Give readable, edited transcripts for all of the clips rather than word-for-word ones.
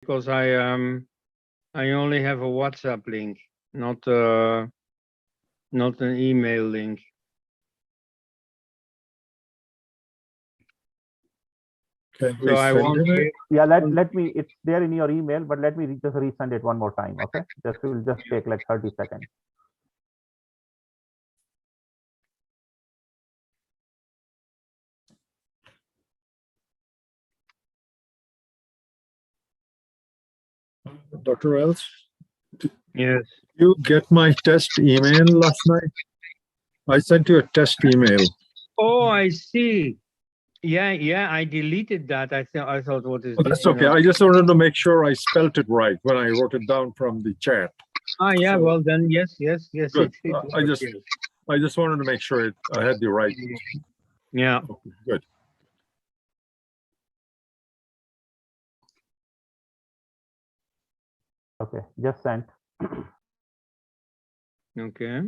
because I only have a WhatsApp link, not an email link. Can So I won't resend it? Yeah, let me, it's there in your email, but let me just resend it one more time. Okay, just will just take like 30 seconds. Dr. Wells, Yes. you get my test email last night? I sent you a test email. Oh, I see. Yeah. I deleted that. I thought, what is Oh, this? that's okay. I just wanted to make sure I spelt it right when I wrote it down from the chat. Yeah. So- Well, then yes. Good. It I was, just wanted to make sure I had the right. Yeah. Okay, good. Okay, just sent. Okay.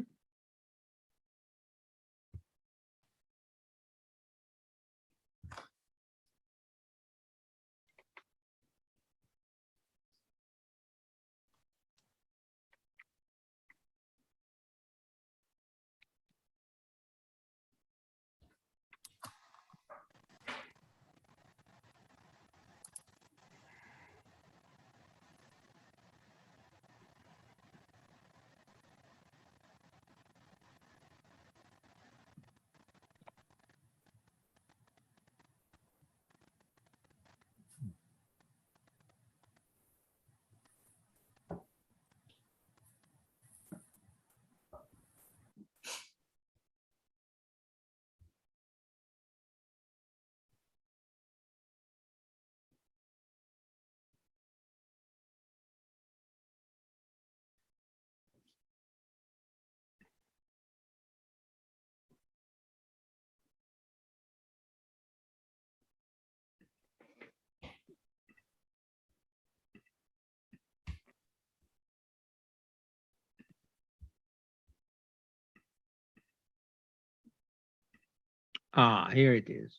Here it is.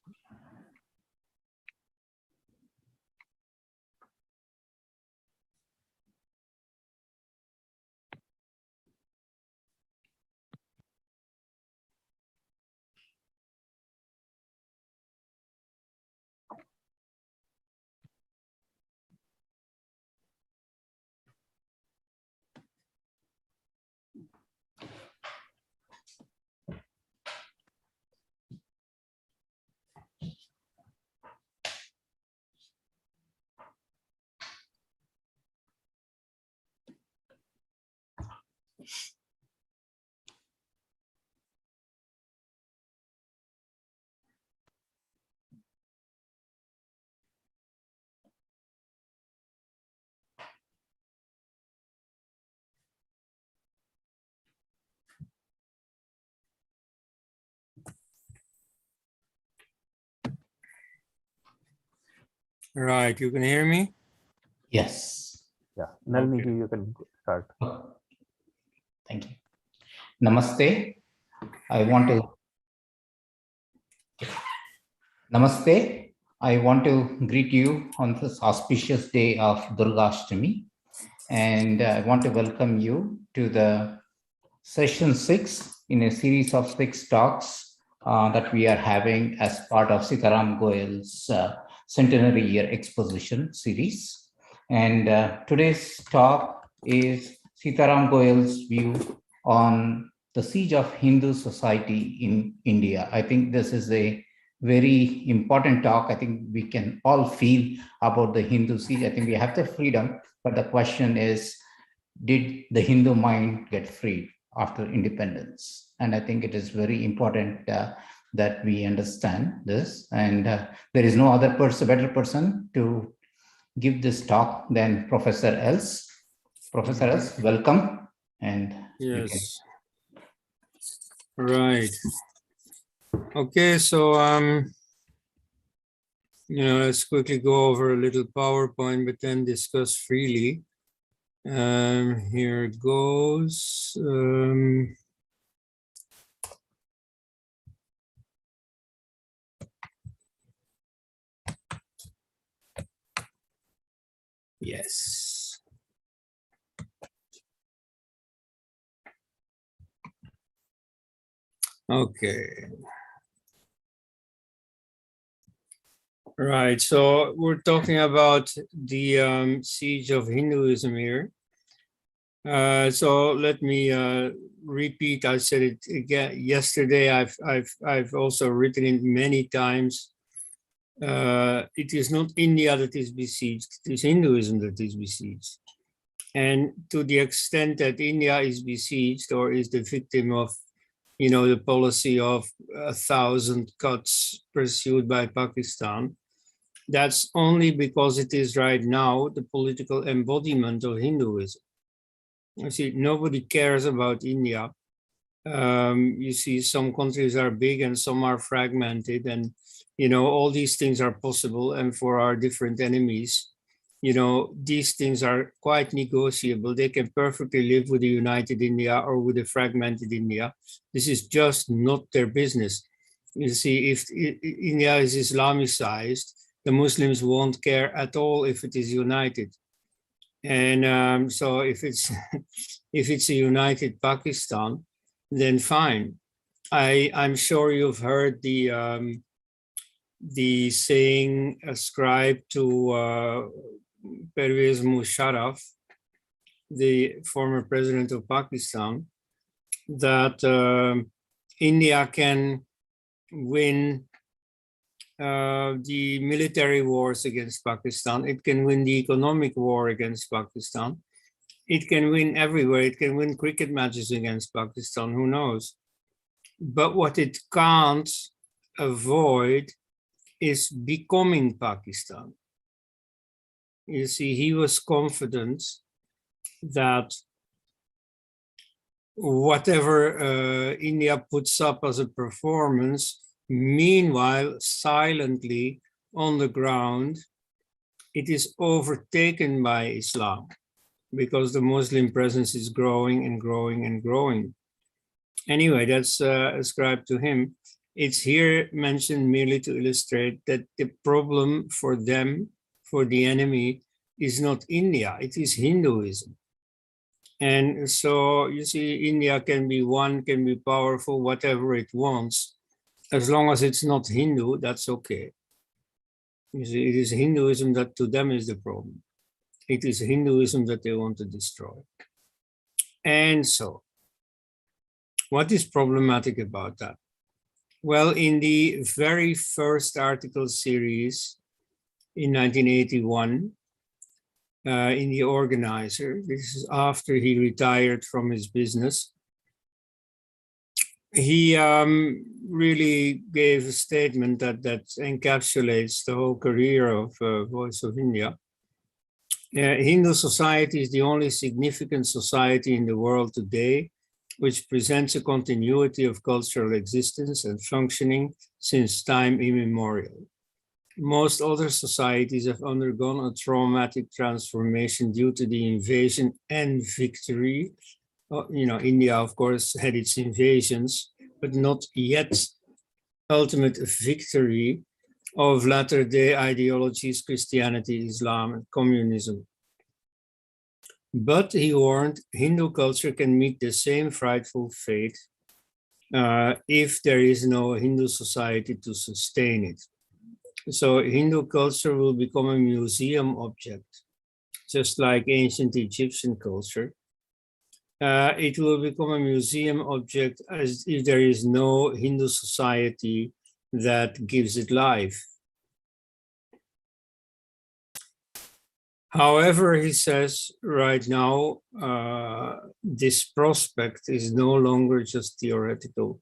Right. You can hear me? Yes. Yeah, Nalini, Okay. you can start. Thank you. Namaste. I want to greet you on this auspicious day of Durgashtami, and I want to welcome you to the session 6 in a series of 6 talks that we are having as part of Sitaram Goel's Centenary Year Exposition series. And today's talk is Sitaram Goel's view on the siege of Hindu society in India. I think this is a very important talk. I think we can all feel about the Hindu siege. I think we have the freedom, but the question is, did the Hindu mind get freed after independence? And I think it is very important that we understand this. And there is no other better person to give this talk than Professor Els. Professor Els, welcome. And yes. Right. Okay, so let's quickly go over a little PowerPoint, but then discuss freely. Here it goes. Yes. Okay. Right. So we're talking about the siege of Hinduism here. So let me repeat. I said it again yesterday. I've also written it many times. It is not India that is besieged. It is Hinduism that is besieged. And to the extent that India is besieged or is the victim of, you know, the policy of 1,000 cuts pursued by Pakistan, that's only because it is right now the political embodiment of Hinduism. You see, nobody cares about India. You see, some countries are big and some are fragmented, and you know, all these things are possible. And for our different enemies, you know, these things are quite negotiable. They can perfectly live with a united India or with a fragmented India. This is just not their business. You see, if India is Islamicized, the Muslims won't care at all if it is united. And so if it's if it's a united Pakistan, then fine. I'm sure you've heard the saying ascribed to Pervez Musharraf, the former president of Pakistan, that India can win the military wars against Pakistan. It can win the economic war against Pakistan. It can win everywhere. It can win cricket matches against Pakistan, who knows? But what it can't avoid is becoming Pakistan. You see, he was confident that whatever India puts up as a performance, meanwhile, silently on the ground, it is overtaken by Islam because the Muslim presence is growing and growing and growing. Anyway, that's ascribed to him. It's here mentioned merely to illustrate that the problem for them, for the enemy, is not India, it is Hinduism. And so you see, India can be one, can be powerful, whatever it wants. As long as it's not Hindu, that's okay. You see, it is Hinduism that to them is the problem. It is Hinduism that they want to destroy. And so, what is problematic about that? Well, in the very first article series in 1981, in the Organizer, this is after he retired from his business, he really gave a statement that encapsulates the whole career of Voice of India. Hindu society is the only significant society in the world today which presents a continuity of cultural existence and functioning since time immemorial. Most other societies have undergone a traumatic transformation due to the invasion and victory. You know, India, of course, had its invasions, but not yet ultimate victory of latter-day ideologies, Christianity, Islam, and communism. But he warned, Hindu culture can meet the same frightful fate if there is no Hindu society to sustain it. So Hindu culture will become a museum object, just like ancient Egyptian culture. It will become a museum object as if there is no Hindu society that gives it life. However, he says right now, this prospect is no longer just theoretical.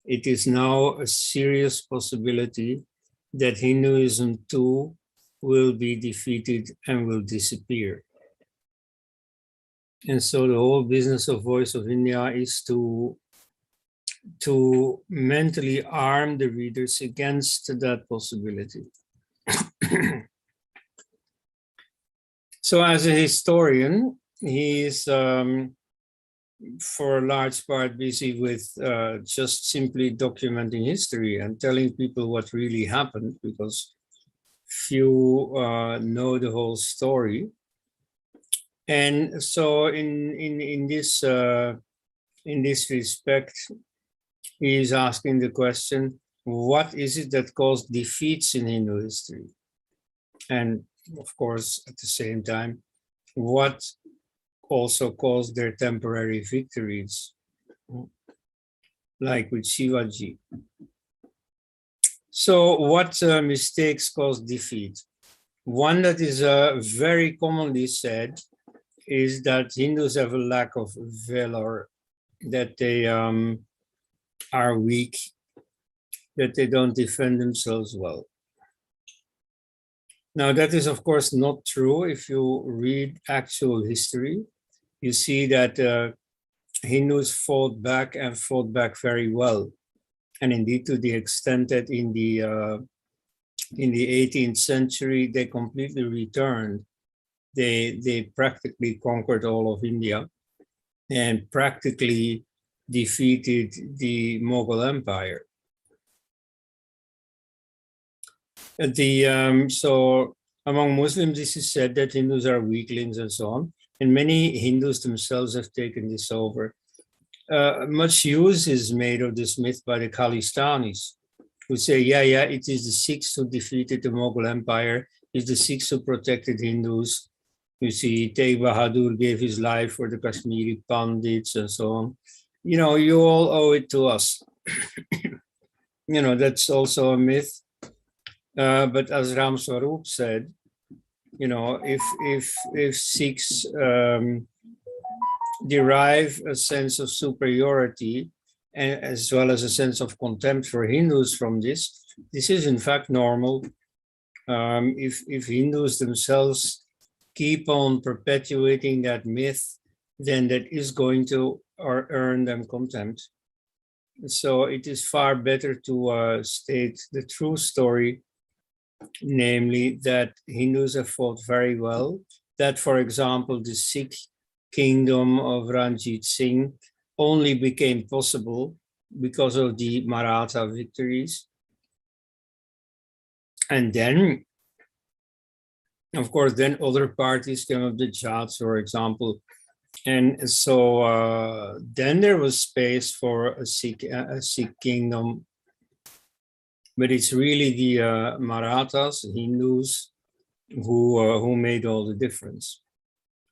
It is now a serious possibility that Hinduism too will be defeated and will disappear. And so the whole business of Voice of India is to mentally arm the readers against that possibility. So as a historian, he is for a large part busy with just simply documenting history and telling people what really happened, because few know the whole story. And so in this respect, he is asking the question, what is it that caused defeats in Hindu history? And of course, at the same time, what also caused their temporary victories, like with Shivaji? So what mistakes caused defeat? One that is very commonly said is that Hindus have a lack of valor, that they are weak, that they don't defend themselves well. Now, that is, of course, not true. If you read actual history, you see that Hindus fought back and fought back very well. And indeed, to the extent that in the 18th century, they completely returned. They practically conquered all of India and practically defeated the Mughal Empire. So among Muslims, this is said that Hindus are weaklings and so on. And many Hindus themselves have taken this over. Much use is made of this myth by the Khalistanis, who say, yeah, it is the Sikhs who defeated the Mughal Empire. It's the Sikhs who protected Hindus. You see, Tegh Bahadur gave his life for the Kashmiri Pandits and so on. You know, you all owe it to us. You know, that's also a myth. But as Ram Swarup said, you know, if Sikhs derive a sense of superiority and as well as a sense of contempt for Hindus from this is in fact normal. If Hindus themselves keep on perpetuating that myth, then that is going to earn them contempt. So it is far better to state the true story, namely that Hindus have fought very well, that, for example, the Sikh kingdom of Ranjit Singh only became possible because of the Maratha victories. And then, of course, then other parties came up, the Jats, for example. And so then there was space for a Sikh kingdom. But it's really the Marathas, Hindus, who made all the difference.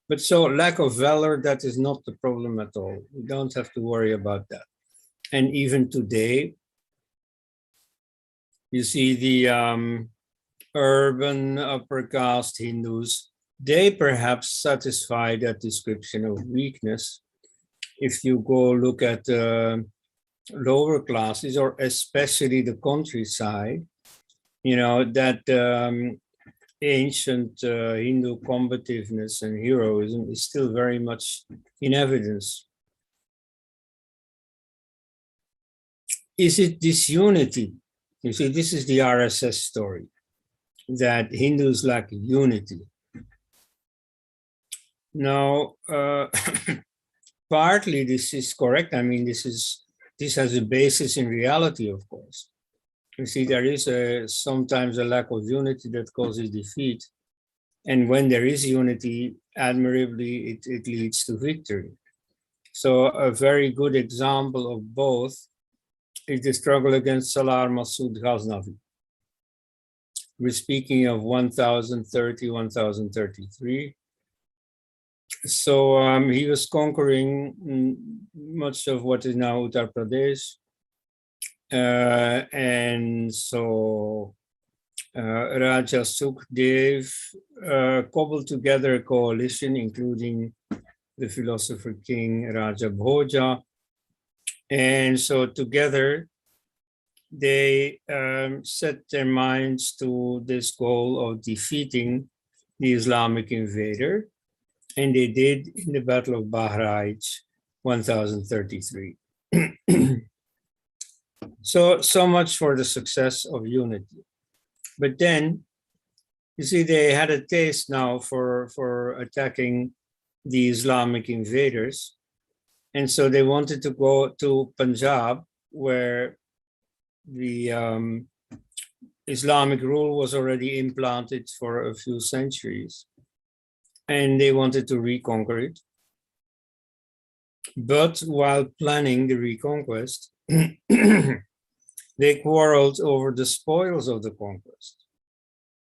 But so lack of valor, that is not the problem at all. We don't have to worry about that. And even today, you see the urban upper caste Hindus, they perhaps satisfy that description of weakness. If you go look at lower classes, or especially the countryside, you know, that ancient Hindu combativeness and heroism is still very much in evidence. Is it disunity? You see, this is the RSS story, that Hindus lack unity. Now, partly this is correct. I mean, this has a basis in reality, of course. You see, there is sometimes a lack of unity that causes defeat. And when there is unity, admirably, it leads to victory. So a very good example of both is the struggle against Salar Massoud Ghaznavi. We're speaking of 1030, 1033. So he was conquering much of what is now Uttar Pradesh. And so Raja Sukhdev cobbled together a coalition, including the philosopher king Raja Bhoja. And so together they set their minds to this goal of defeating the Islamic invader. And they did in the Battle of Bahraich, 1033. So much for the success of unity. But then, you see, they had a taste now for attacking the Islamic invaders. And so they wanted to go to Punjab, where the Islamic rule was already implanted for a few centuries. and they wanted to reconquer it. But while planning the reconquest, they quarreled over the spoils of the conquest.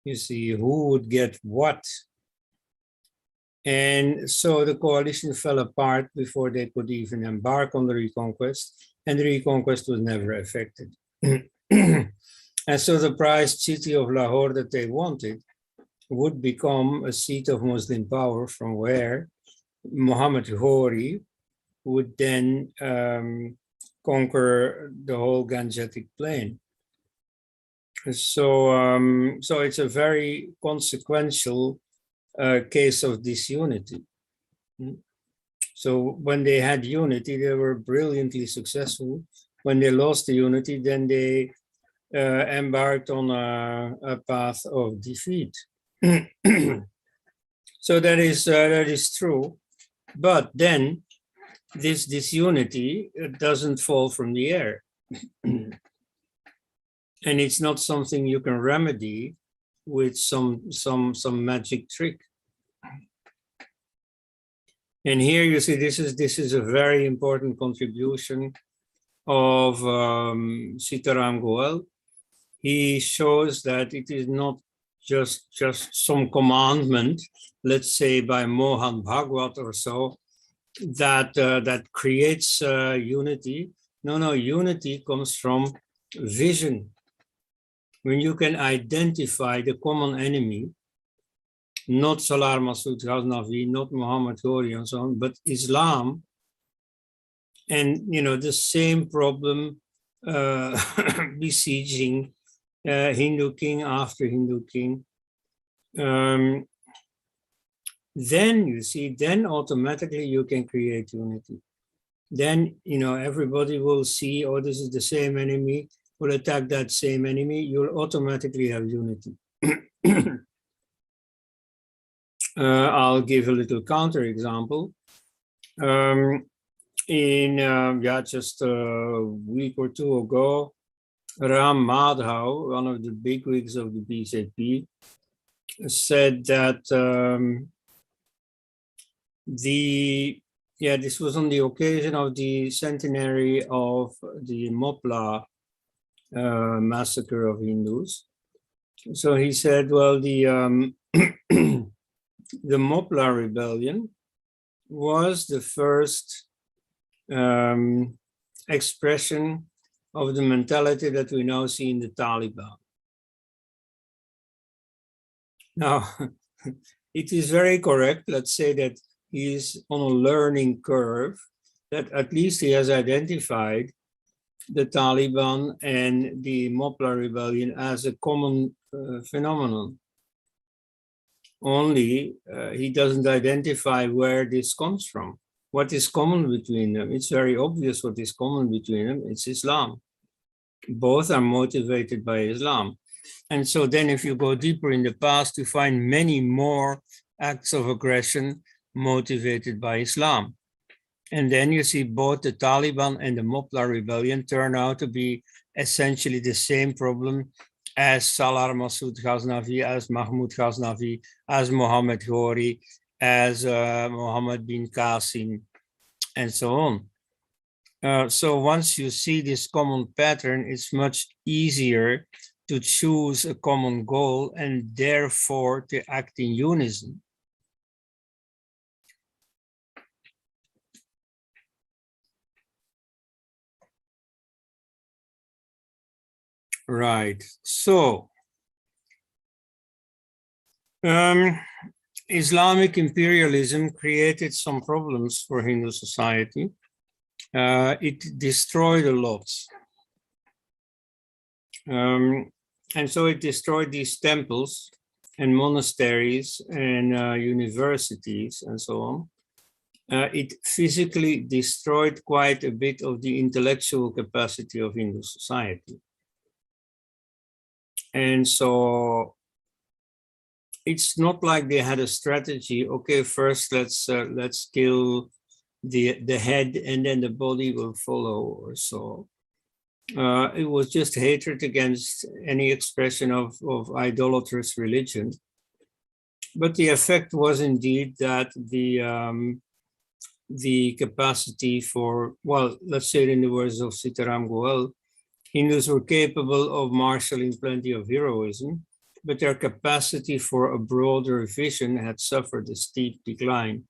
You see, who would get what? And so the coalition fell apart before they could even embark on the reconquest, and the reconquest was never effected. And so the prized city of Lahore that they wanted would become a seat of Muslim power, from where Muhammad Ghori would then conquer the whole Gangetic plain. So, so it's a very consequential case of disunity. So when they had unity, they were brilliantly successful. When they lost the unity, then they embarked on a path of defeat. So that is true. But then this disunity doesn't fall from the air. And it's not something you can remedy with some magic trick. And here you see this is a very important contribution of Sitaram Goel. He shows that it is not just some commandment, let's say by Mohan Bhagwat or so, that that creates unity. No, unity comes from vision. When you can identify the common enemy, not Salar Masood Ghaznavi, not Muhammad Ghori and so on, but Islam, and the same problem besieging Hindu king after Hindu king, then you see, then automatically you can create unity. Then everybody will see, oh, this is the same enemy, will attack that same enemy, you'll automatically have unity. I'll give a little counter example. Just a week or two ago, Ram Madhav, one of the bigwigs of the BJP, said that this was on the occasion of the centenary of the Mopla massacre of Hindus. So he said, well, the Mopla rebellion was the first expression of the mentality that we now see in the Taliban. Now, it is very correct, let's say that he is on a learning curve, that at least he has identified the Taliban and the Mopla rebellion as a common phenomenon. Only he doesn't identify where this comes from. What is common between them? It's very obvious what is common between them. It's Islam. Both are motivated by Islam. And so then if you go deeper in the past, you find many more acts of aggression motivated by Islam. And then you see both the Taliban and the Mopla rebellion turn out to be essentially the same problem as Salar Masood Ghaznavi, as Mahmud Ghaznavi, as Muhammad Ghori, as Muhammad bin Qasim, and so on. So once you see this common pattern, it's much easier to choose a common goal and therefore to act in unison. Right, so Islamic imperialism created some problems for Hindu society. It destroyed a lot. And so it destroyed these temples and monasteries and universities and so on. It physically destroyed quite a bit of the intellectual capacity of Hindu society. And so it's not like they had a strategy. Okay, first let's kill the head and then the body will follow or so. It was just hatred against any expression of idolatrous religion. But the effect was indeed that the capacity for, well, let's say it in the words of Sita Goel, Hindus were capable of marshalling plenty of heroism, but their capacity for a broader vision had suffered a steep decline.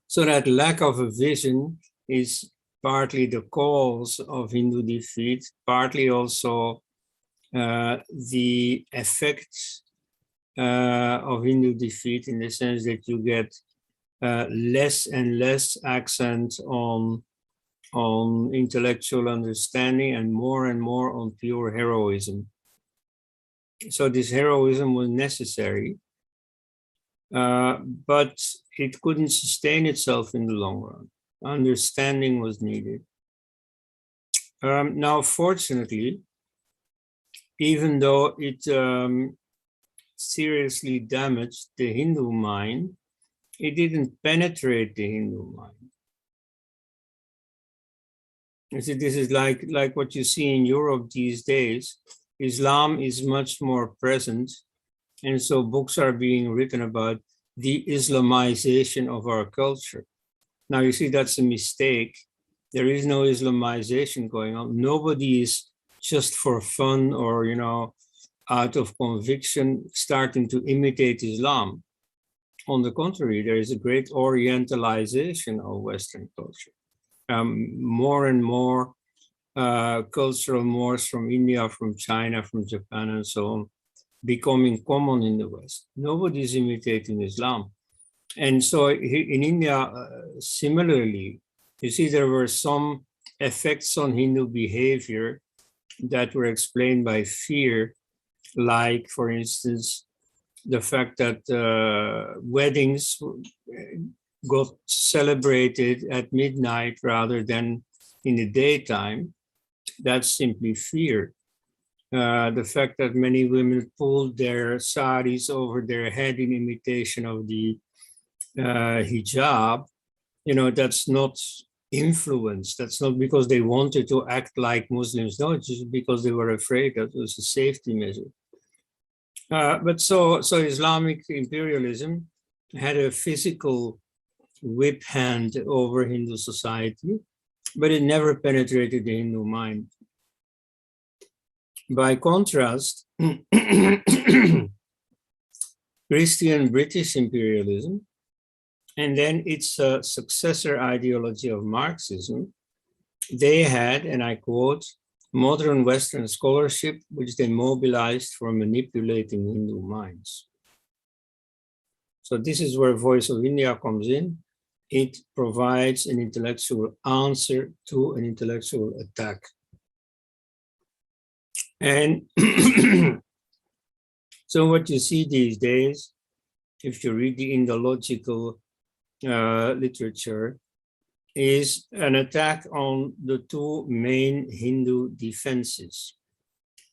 So that lack of a vision is partly the cause of Hindu defeat, partly also the effects of Hindu defeat, in the sense that you get less and less accent on intellectual understanding and more on pure heroism. So this heroism was necessary, but it couldn't sustain itself in the long run. Understanding was needed. Now, fortunately, even though it seriously damaged the Hindu mind, it didn't penetrate the Hindu mind. You see, this is like what you see in Europe these days. Islam is much more present, and so books are being written about the Islamization of our culture. Now, you see, that's a mistake. There is no Islamization going on. Nobody is just for fun or, you know, out of conviction starting to imitate Islam. On the contrary, there is a great orientalization of Western culture. More and more cultural mores from India, from China, from Japan, and so on, becoming common in the West. Nobody is imitating Islam. And so in India, similarly, you see, there were some effects on Hindu behavior that were explained by fear, like, for instance, the fact that weddings got celebrated at midnight rather than in the daytime. That's simply fear. The fact that many women pulled their saris over their head in imitation of the hijab, you know, that's not influence. That's not because they wanted to act like Muslims. No, it's just because they were afraid that it was a safety measure. But so Islamic imperialism had a physical whip hand over Hindu society, but it never penetrated the Hindu mind. By contrast, Christian British imperialism, and then its successor ideology of Marxism, they had, and I quote, modern Western scholarship, which they mobilized for manipulating Hindu minds. So this is where Voice of India comes in. It provides an intellectual answer to an intellectual attack. And so what you see these days, if you read the Indological literature, is an attack on the two main Hindu defenses,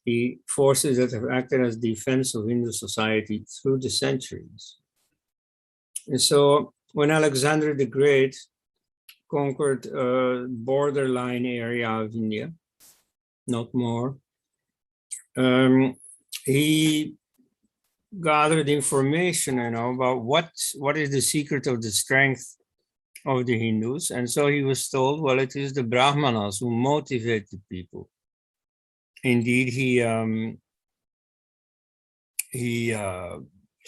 the forces that have acted as defense of Hindu society through the centuries. And so when Alexander the Great conquered a borderline area of India, not more, he gathered information, you know, about what is the secret of the strength of the Hindus. And so he was told, well, it is the Brahmanas who motivate the people. Indeed, he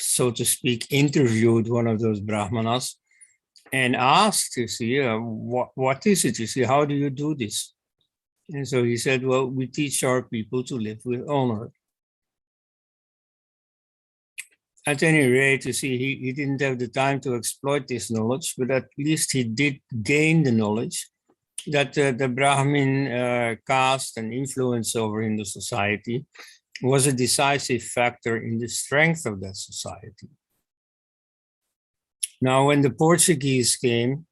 so to speak, interviewed one of those Brahmanas and asked, you see, what is it? You see, how do you do this? And so he said, well, we teach our people to live with honor. At any rate, you see, he didn't have the time to exploit this knowledge, but at least he did gain the knowledge that the Brahmin caste and influence over Hindu society was a decisive factor in the strength of that society. Now, when the Portuguese came,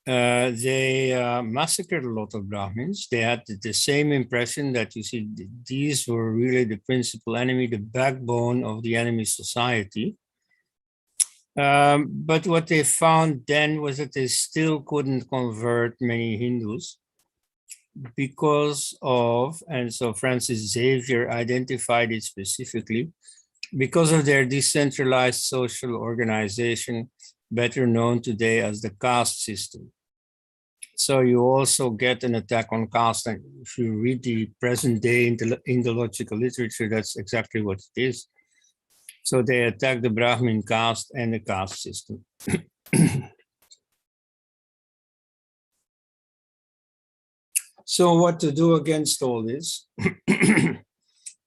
they massacred a lot of Brahmins. They had the same impression that, you see, these were really the principal enemy, the backbone of the enemy society. But what they found then was that they still couldn't convert many Hindus because of, and so Francis Xavier identified it specifically, because of their decentralized social organization, better known today as the caste system. So you also get an attack on caste, and if you read the present day Indological literature, that's exactly what it is. So they attack the Brahmin caste and the caste system. So what to do against all this?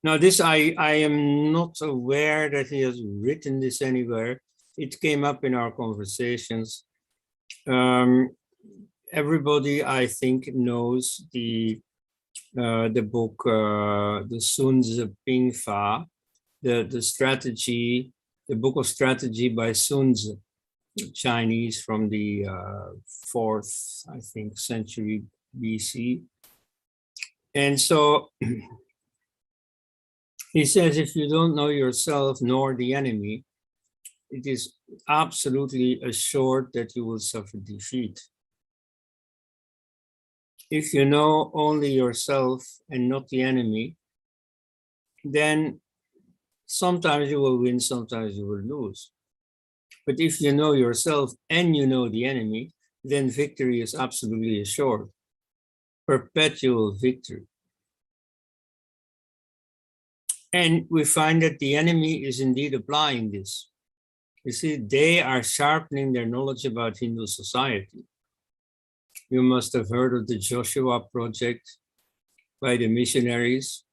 Now this, I am not aware that he has written this anywhere. It came up in our conversations. Everybody, I think, knows the book, the Sun Tzu Ping Fa, the strategy, the book of strategy by Sun Tzu, Chinese from the 4th, I think, century BC. And so he says, if you don't know yourself nor the enemy, it is absolutely assured that you will suffer defeat. If you know only yourself and not the enemy, then sometimes you will win, sometimes you will lose. But if you know yourself and you know the enemy, then victory is absolutely assured. Perpetual victory. And we find that the enemy is indeed applying this. You see, they are sharpening their knowledge about Hindu society. You must have heard of the Joshua Project by the missionaries,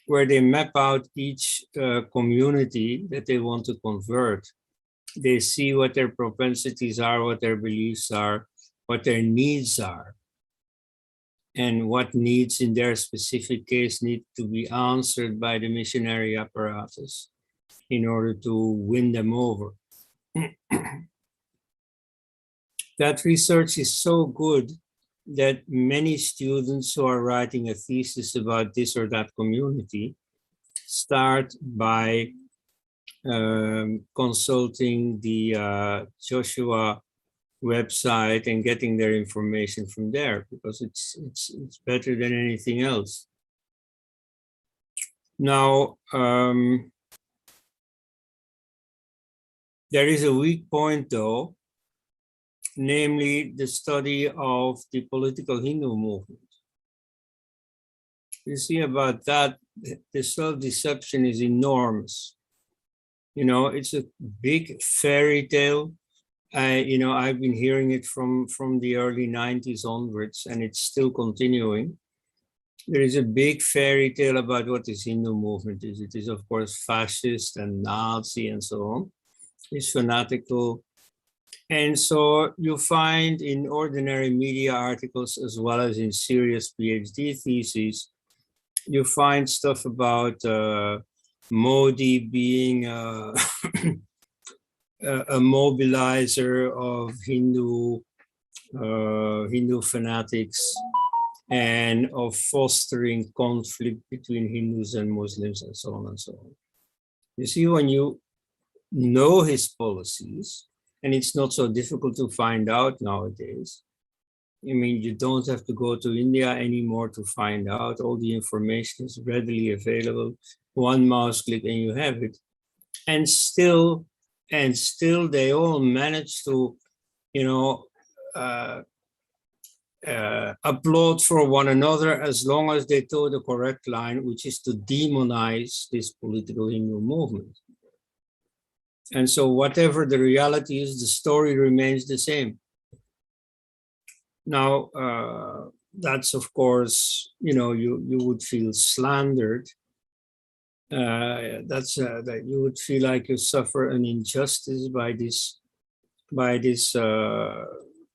where they map out each community that they want to convert. They see what their propensities are, what their beliefs are, what their needs are, and what needs in their specific case need to be answered by the missionary apparatus in order to win them over. That research is so good that many students who are writing a thesis about this or that community start by consulting the Joshua website and getting their information from there, because it's better than anything else. Now, there is a weak point though, namely the study of the political Hindu movement. You see, about that, the self-deception is enormous. You know, it's a big fairy tale. I've been hearing it from the early 90s onwards, and it's still continuing. There is a big fairy tale about what this Hindu movement is. It is, of course, fascist and Nazi and so on. It's fanatical. And so you find in ordinary media articles, as well as in serious PhD theses, you find stuff about Modi being a mobilizer of Hindu fanatics and of fostering conflict between Hindus and Muslims and so on and so on. You see, when you know his policies, and it's not so difficult to find out nowadays. I mean, you don't have to go to India anymore to find out. All the information is readily available. One mouse click and you have it. And still they all manage to, applaud for one another as long as they toe the correct line, which is to demonize this political Hindu movement. And so whatever the reality is, the story remains the same. Now, that's of course, you would feel slandered. That you would feel like you suffer an injustice by this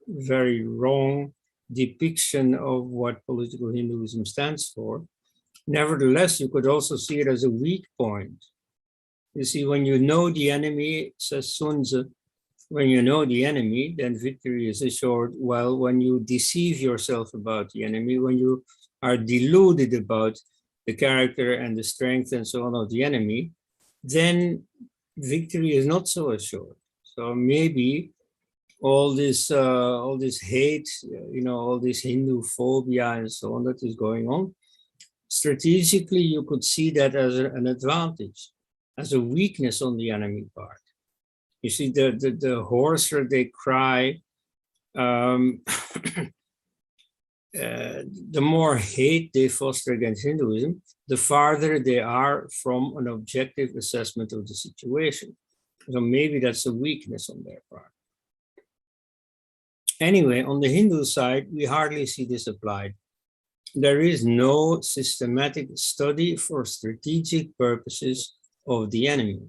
very wrong depiction of what political Hinduism stands for. Nevertheless, you could also see it as a weak point. You see, when you know the enemy, says Sun Tzu, when you know the enemy, then victory is assured. Well, when you deceive yourself about the enemy, when you are deluded about the character and the strength and so on of the enemy, then victory is not so assured. So maybe all this hate, all this Hindu phobia and so on that is going on, strategically you could see that as an advantage. as a weakness on the enemy part. You see, the hoarser they cry, the more hate they foster against Hinduism, the farther they are from an objective assessment of the situation. So maybe that's a weakness on their part. Anyway, on the Hindu side, we hardly see this applied. There is no systematic study for strategic purposes of the enemy.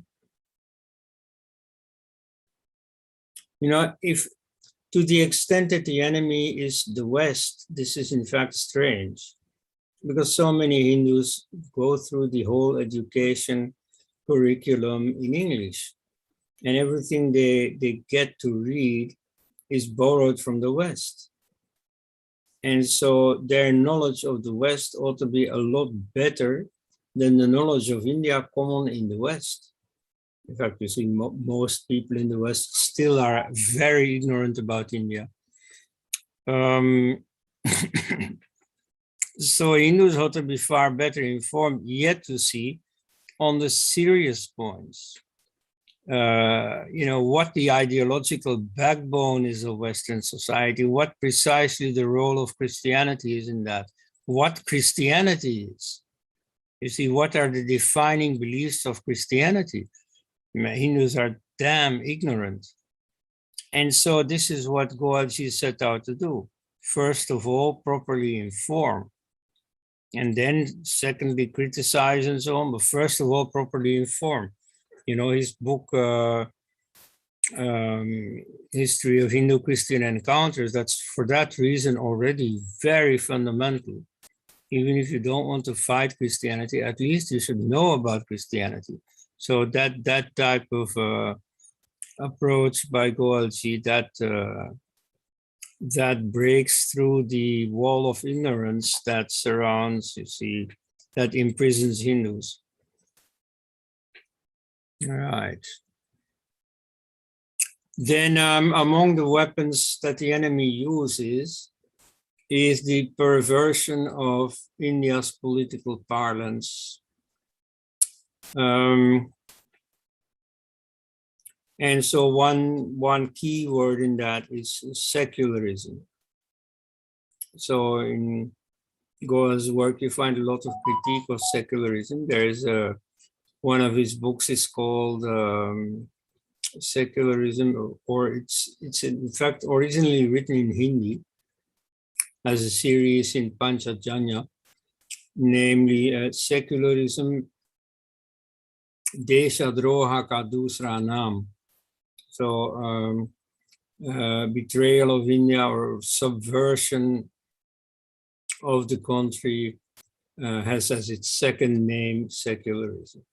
You know, if to the extent that the enemy is the West, this is in fact strange, because so many Hindus go through the whole education curriculum in English, and everything they get to read is borrowed from the West. And so their knowledge of the West ought to be a lot better than the knowledge of India common in the West. In fact, you see most people in the West still are very ignorant about India. So Hindus ought to be far better informed, yet to see on the serious points. You know, what the ideological backbone is of Western society, what precisely the role of Christianity is in that, what Christianity is. You see, what are the defining beliefs of Christianity? Hindus are damn ignorant. And so this is what Goelji set out to do. First of all, properly inform. And then secondly, criticize and so on, but first of all, properly inform. You know, his book, History of Hindu-Christian Encounters, that's for that reason already very fundamental. Even if you don't want to fight Christianity, at least you should know about Christianity. So that type of approach by Goelji, that breaks through the wall of ignorance that surrounds, you see, that imprisons Hindus. All right. Then among the weapons that the enemy uses is the perversion of India's political parlance. And so one key word in that is secularism. So in Goel's work, you find a lot of critique of secularism. There is one of his books is called Secularism, or it's in fact originally written in Hindi as a series in Panchajanya, namely Secularism, Desha Droha Ka Dusra Naam. So betrayal of India or subversion of the country has as its second name secularism.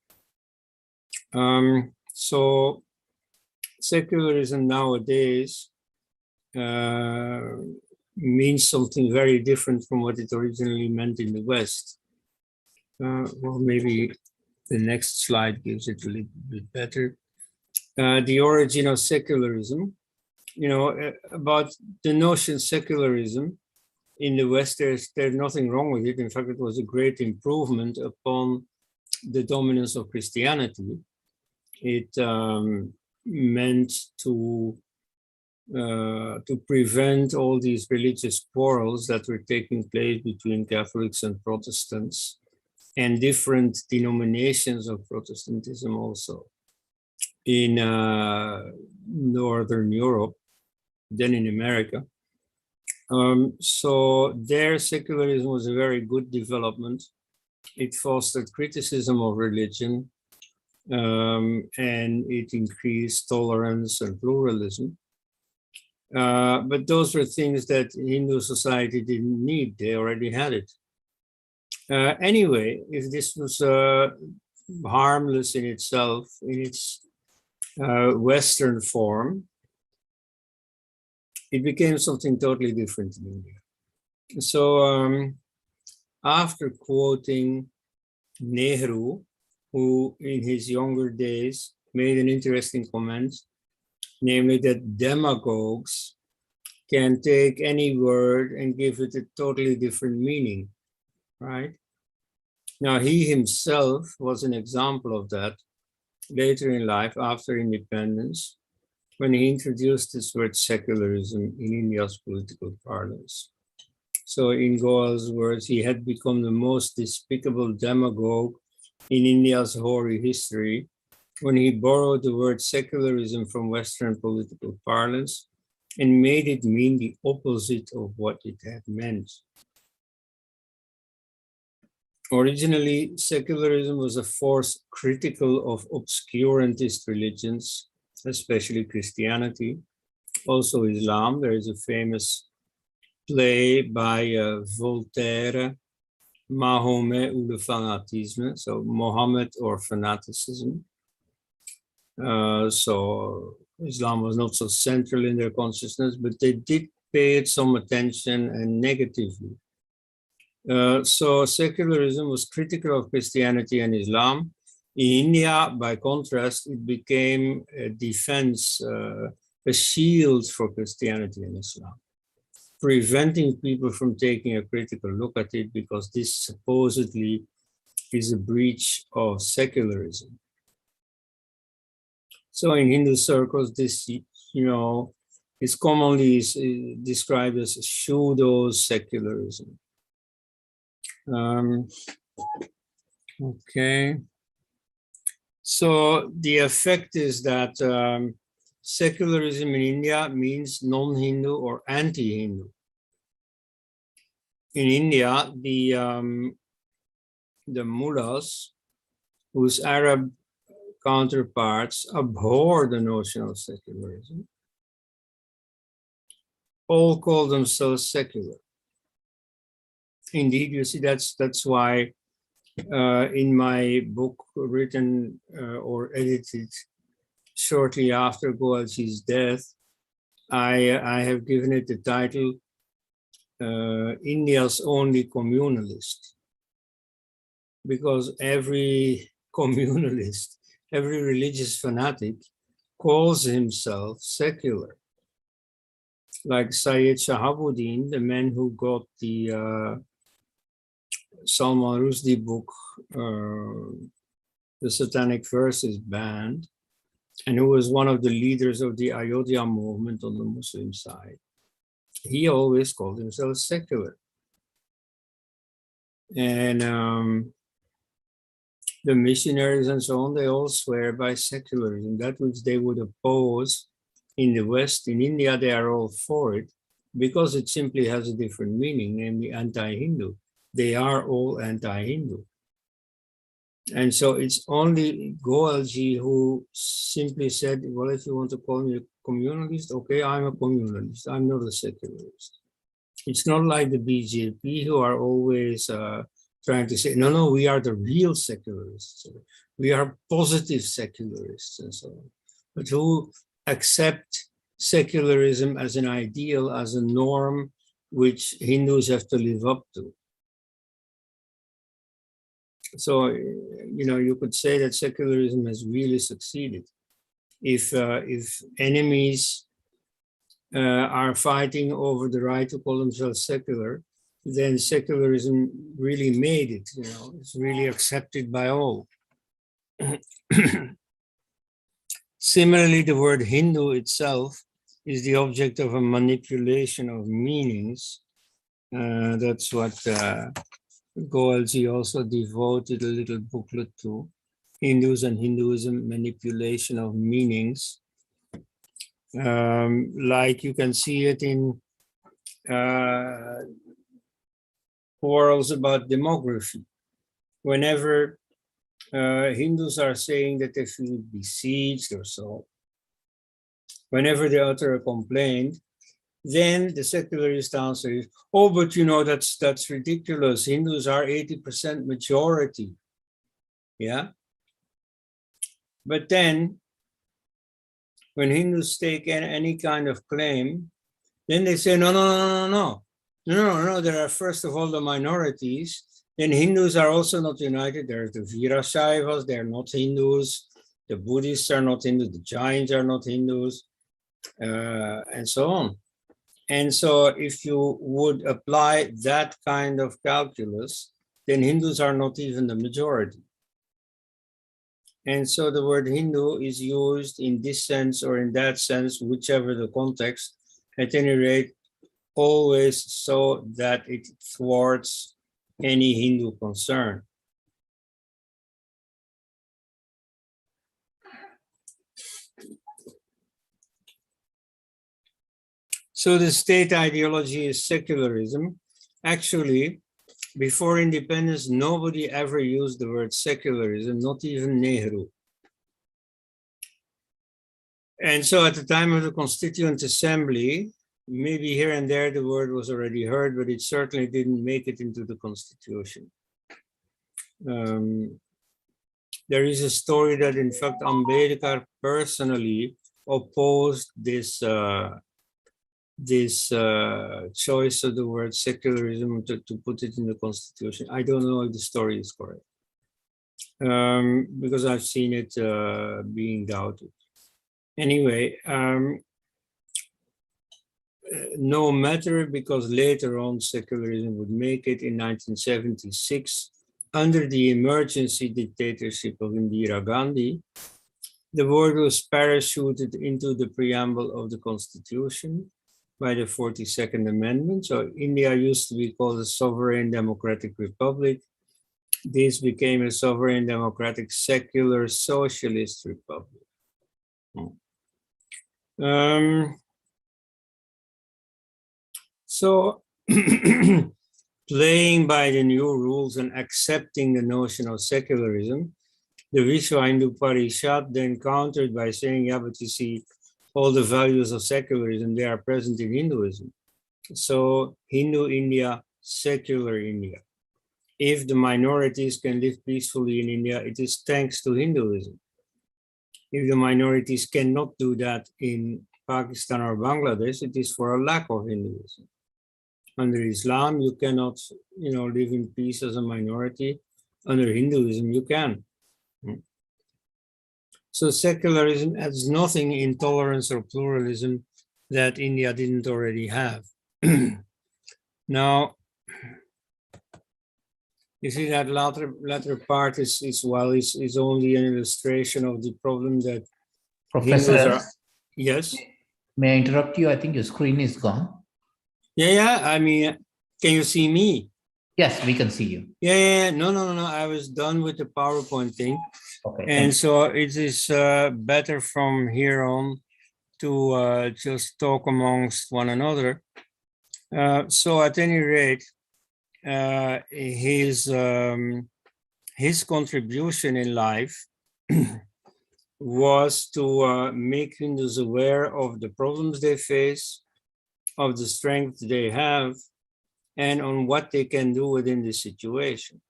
So secularism nowadays means something very different from what it originally meant in the West. Well, maybe the next slide gives it a little bit better. The origin of secularism, you know, about the notion secularism in the West, there's nothing wrong with it. In fact, it was a great improvement upon the dominance of Christianity. It meant to prevent all these religious quarrels that were taking place between Catholics and Protestants, and different denominations of Protestantism also in Northern Europe, then in America. So their secularism was a very good development. It fostered criticism of religion, and it increased tolerance and pluralism. But those were things that Hindu society didn't need. They already had it. Anyway, if this was harmless in itself, in its Western form, it became something totally different in India. So after quoting Nehru, who in his younger days made an interesting comment, namely that demagogues can take any word and give it a totally different meaning, right? Now, he himself was an example of that. later in life, after independence, when he introduced this word secularism in India's political parlance. So in Goel's words, he had become the most despicable demagogue in India's hoary history when he borrowed the word secularism from Western political parlance and made it mean the opposite of what it had meant. Originally, secularism was a force critical of obscurantist religions, especially Christianity, also Islam. There is a famous play by Voltaire, Mahomet ou le fanatisme, so Mohammed or fanaticism. So Islam was not so central in their consciousness, but they did pay it some attention and negatively. So secularism was critical of Christianity and Islam. In India, by contrast, it became a defense, a shield for Christianity and Islam, preventing people from taking a critical look at it because this supposedly is a breach of secularism. So in Hindu circles, this, is commonly described as pseudo-secularism. Okay. So the effect is that secularism in India means non-Hindu or anti-Hindu. In India, the mullahs, whose Arab counterparts abhor the notion of secularism, all call themselves secular. Indeed, you see, that's why in my book written or edited shortly after Goel's death, I have given it the title India's Only Communalist, because every communalist, every religious fanatic calls himself secular. Like Syed Shahabuddin, the man who got the Salman Rushdie book, The Satanic Verses, banned, and who was one of the leaders of the Ayodhya movement on the Muslim side. He always called himself secular. And the missionaries and so on, they all swear by secularism, that which they would oppose in the West. In India, they are all for it because it simply has a different meaning, namely anti-Hindu. They are all anti-Hindu. And so it's only Goelji who simply said, well, if you want to call me a communalist, okay, I'm a communalist. I'm not a secularist. It's not like the BJP who are always trying to say, no, we are the real secularists. We are positive secularists and so on. But who accept secularism as an ideal, as a norm, which Hindus have to live up to. So, you could say that secularism has really succeeded. If enemies are fighting over the right to call themselves secular, then secularism really made it, it's really accepted by all. Similarly, the word Hindu itself is the object of a manipulation of meanings. That's what Goelji also devoted a little booklet to, Hindus and Hinduism, Manipulation of Meanings. Like you can see it in quarrels about demography. Whenever Hindus are saying that they feel besieged or so, whenever they utter a complaint, then the secularist answer is, oh, but that's ridiculous. Hindus are 80% majority. Yeah. But then when Hindus take any kind of claim, then they say, no, there are first of all the minorities. Then Hindus are also not united. There's the Veerasaivas, they're not Hindus. The Buddhists are not Hindus. The Jains are not Hindus, and so on. And so if you would apply that kind of calculus, then Hindus are not even the majority. And so the word Hindu is used in this sense or in that sense, whichever the context, at any rate, always so that it thwarts any Hindu concern. So the state ideology is secularism. Actually, before independence, nobody ever used the word secularism, not even Nehru. And so at the time of the Constituent Assembly, maybe here and there the word was already heard, but it certainly didn't make it into the Constitution. There is a story that in fact Ambedkar personally opposed this choice of the word secularism to put it in the Constitution. I don't know if the story is correct, because I've seen it being doubted. Anyway, no matter, because later on secularism would make it in 1976 under the emergency dictatorship of Indira Gandhi. The word was parachuted into the preamble of the Constitution by the 42nd Amendment. So India used to be called a sovereign democratic republic. This became a sovereign democratic secular socialist republic. So playing by the new rules and accepting the notion of secularism, the Vishwa Hindu Parishad then countered by saying, yeah, but you see, all the values of secularism, they are present in Hinduism. So Hindu India, secular India. If the minorities can live peacefully in India, it is thanks to Hinduism. If the minorities cannot do that in Pakistan or Bangladesh, it is for a lack of Hinduism. Under Islam, you cannot, live in peace as a minority. Under Hinduism, you can. So secularism adds nothing in tolerance or pluralism that India didn't already have. Now, you see that latter part is only an illustration of the problem that Professor, yes. may I interrupt you? I think your screen is gone. Yeah. I mean, can you see me? Yes, we can see you. Yeah. No. I was done with the PowerPoint thing. Okay. And so it is better from here on to just talk amongst one another. So at any rate, his contribution in life was to make Hindus aware of the problems they face, of the strengths they have, and on what they can do within the situation.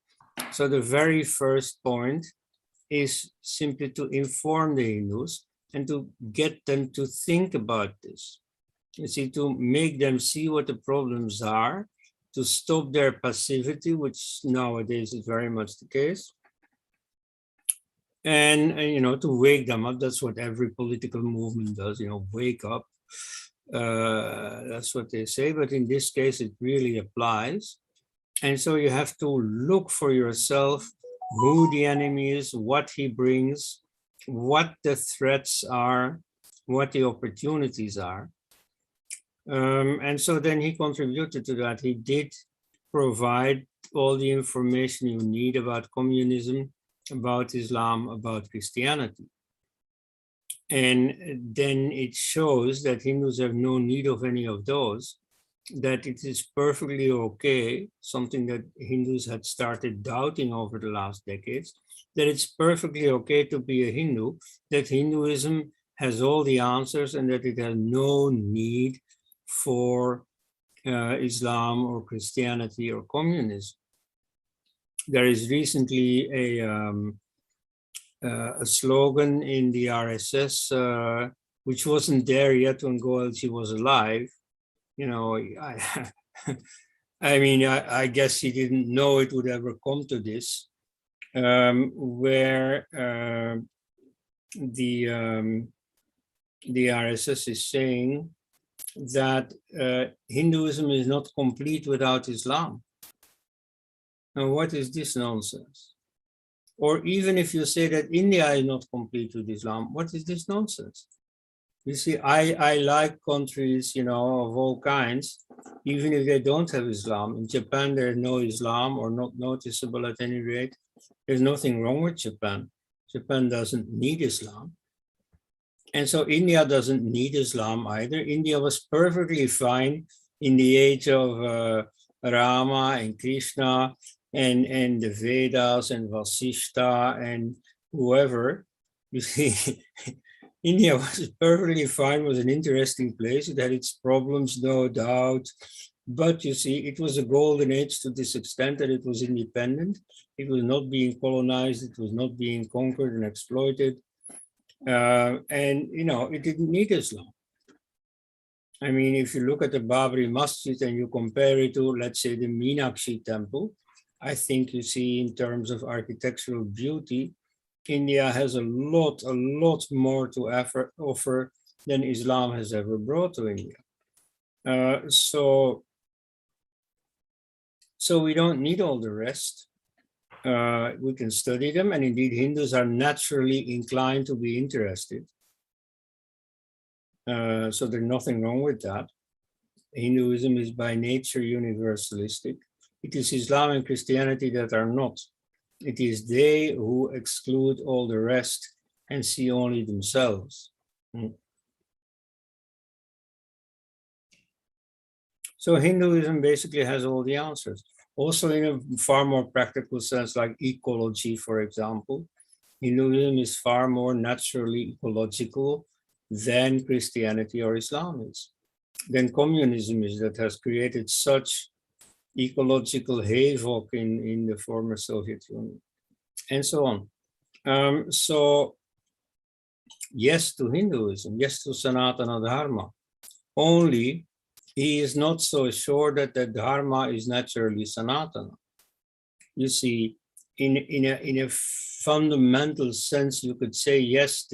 So the very first point is simply to inform the Hindus and to get them to think about this. You see, to make them see what the problems are, to stop their passivity, which nowadays is very much the case, and to wake them up. That's what every political movement does, wake up. That's what they say, but in this case, it really applies. And so you have to look for yourself who the enemy is, what he brings, what the threats are, what the opportunities are. And so then he contributed to that. He did provide all the information you need about communism, about Islam, about Christianity. And then it shows that Hindus have no need of any of those, that it is perfectly okay, something that Hindus had started doubting over the last decades, that it's perfectly okay to be a Hindu, that Hinduism has all the answers and that it has no need for Islam or Christianity or communism. There is recently a slogan in the RSS, which wasn't there yet when Goel was alive. I guess he didn't know it would ever come to this, where the RSS is saying that Hinduism is not complete without Islam. Now, what is this nonsense? Or even if you say that India is not complete with Islam, what is this nonsense? You see, I like countries, you know, of all kinds, even if they don't have Islam. In Japan, there's no Islam, or not noticeable at any rate. There's nothing wrong with Japan. Japan doesn't need Islam. And so India doesn't need Islam either. India was perfectly fine in the age of Rama and Krishna and the Vedas and Vasishta and whoever. You see, India was perfectly fine, was an interesting place. It had its problems, no doubt. But you see, it was a golden age to this extent that it was independent. It was not being colonized. It was not being conquered and exploited. And, you know, it didn't need Islam. I mean, if you look at the Babri Masjid and you compare it to, let's say, the Meenakshi temple, I think you see in terms of architectural beauty, India has a lot more to offer than Islam has ever brought to India. So we don't need all the rest. We can study them, and indeed Hindus are naturally inclined to be interested. So there's nothing wrong with that. Hinduism is by nature universalistic. It is Islam and Christianity that are not. It is they who exclude all the rest and see only themselves. So Hinduism basically has all the answers. Also in a far more practical sense, like ecology, for example, Hinduism is far more naturally ecological than Christianity or Islam is, than communism is, that has created such ecological havoc in the former Soviet Union, and so on. So yes to Hinduism, yes to Sanatana Dharma, only he is not so sure that the Dharma is naturally Sanatana. You see, in a fundamental sense, you could say, yes,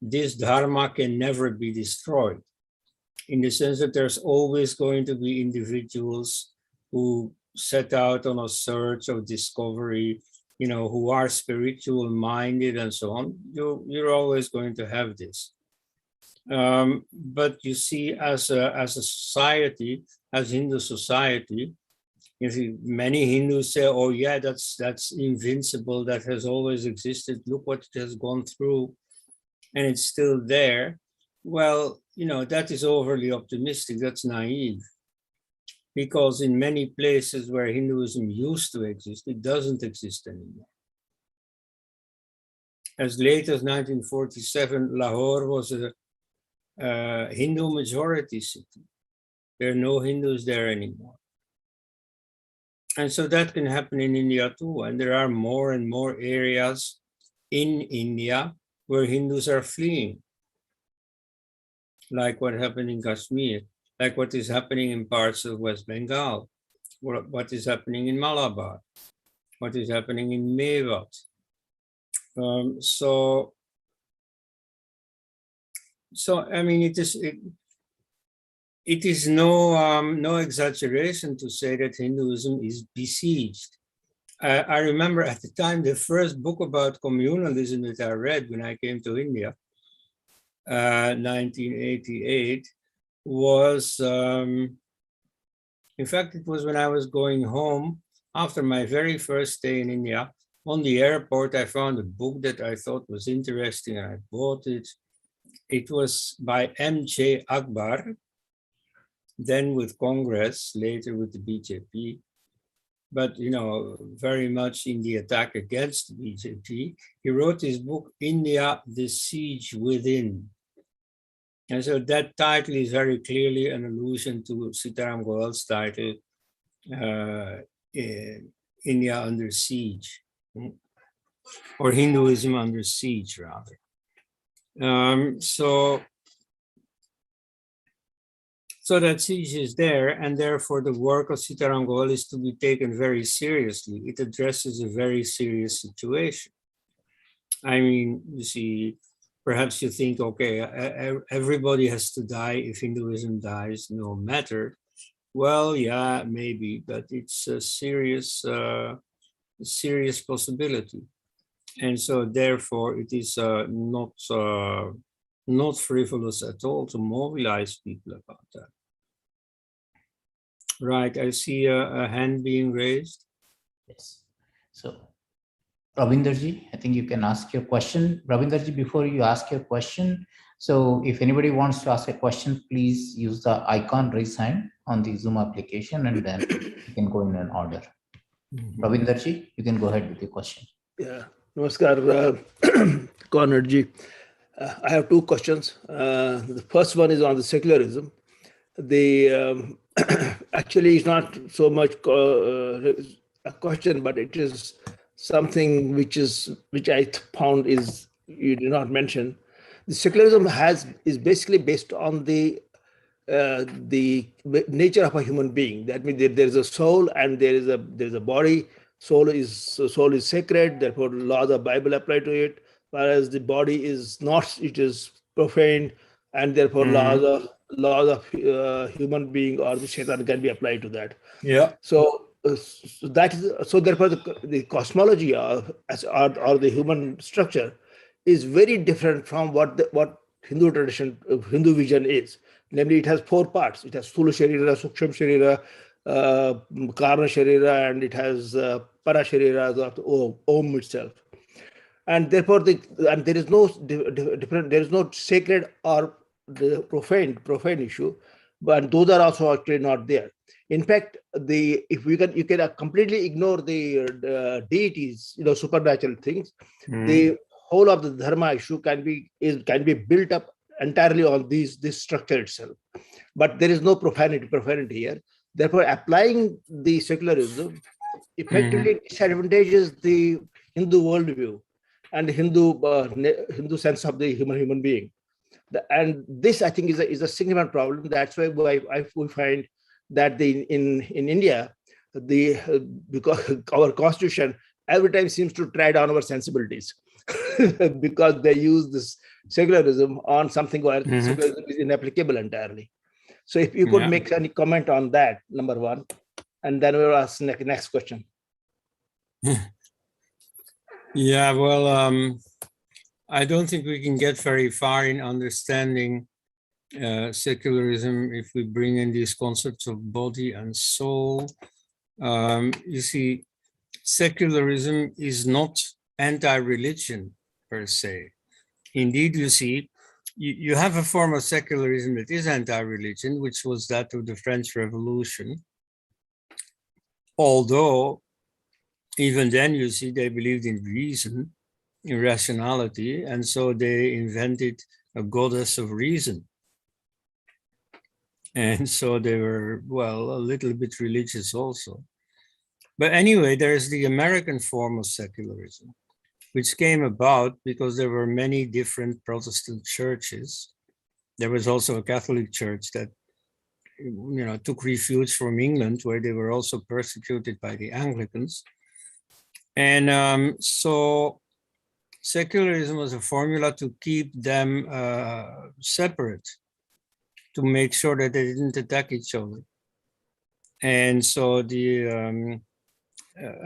this Dharma can never be destroyed, in the sense that there's always going to be individuals who set out on a search of discovery, you know, who are spiritual minded and so on. You're always going to have this. But you see, as a society, as Hindu society, you see, many Hindus say, oh yeah, that's invincible, that has always existed, look what it has gone through, and it's still there. Well, you know, that is overly optimistic, that's naive. Because in many places where Hinduism used to exist, it doesn't exist anymore. As late as 1947, Lahore was a Hindu majority city. There are no Hindus there anymore. And so that can happen in India too. And there are more and more areas in India where Hindus are fleeing. Like what happened in Kashmir, like what is happening in parts of West Bengal, what is happening in Malabar, what is happening in Mewat. So I mean, it is no exaggeration to say that Hinduism is besieged. I remember at the time, the first book about communalism that I read when I came to India, 1988, was, in fact, it was when I was going home after my very first stay in India. On the airport, I found a book that I thought was interesting and I bought it. It was by M.J. Akbar, then with Congress, later with the BJP, but, you know, very much in the attack against the BJP. He wrote his book, India, the Siege Within. And so that title is very clearly an allusion to Sitaram Goel's title, India Under Siege, or Hinduism Under Siege, rather. So that siege is there, and therefore the work of Sitaram Goel is to be taken very seriously. It addresses a very serious situation. I mean, you see, perhaps you think, okay, everybody has to die if Hinduism dies, no matter. Well, yeah, maybe, but it's a serious possibility. And so therefore it is not frivolous at all to mobilize people about that. Right, I see a hand being raised. Yes. So, Ravinderji, I think you can ask your question. Ravinderji, before you ask your question, so if anybody wants to ask a question, please use the icon raise hand on the Zoom application, and then you can go in an order. Ravinderji, you can go ahead with your question. Yeah, Namaskar, Conradji. I have two questions. The first one is on the secularism. The actually, it's not so much a question, but it is something which I found is you did not mention. The secularism is basically based on the nature of a human being. That means there is a soul and there is a body. Soul is sacred, therefore laws of Bible apply to it, whereas the body is not, it is profane, and therefore laws of human being or the shaitan can be applied to that. Yeah. So therefore the cosmology or the human structure is very different from what Hindu tradition, Hindu vision is. Namely, it has four parts. It has Sthula Sharira, Suksham Sharira, Karna Sharira, and it has Para Sharira, the Om itself. And therefore, there is no different. There is no sacred or the profane issue, but those are also actually not there. In fact, you can completely ignore the deities, supernatural things. The whole of the dharma issue can be built up entirely on this structure itself. But there is no profanity here. Therefore, applying the secularism effectively disadvantages the Hindu worldview and the Hindu sense of the human being. And this, I think, is a significant problem. That's why we find that in India, because our constitution every time seems to try down our sensibilities because they use this secularism on something where secularism is inapplicable entirely. So if you could make any comment on that, number one, and then we'll ask next question. Yeah, well, I don't think we can get very far in understanding secularism if we bring in these concepts of body and soul. You see, secularism is not anti-religion per se. Indeed, you see, you have a form of secularism that is anti-religion, which was that of the French Revolution. Although, even then, you see, they believed in reason, in rationality, and so they invented a goddess of reason. And so they were, well, a little bit religious also. But anyway, there's the American form of secularism, which came about because there were many different Protestant churches. There was also a Catholic church that, took refuge from England, where they were also persecuted by the Anglicans. And so secularism was a formula to keep them separate, to make sure that they didn't attack each other. And so the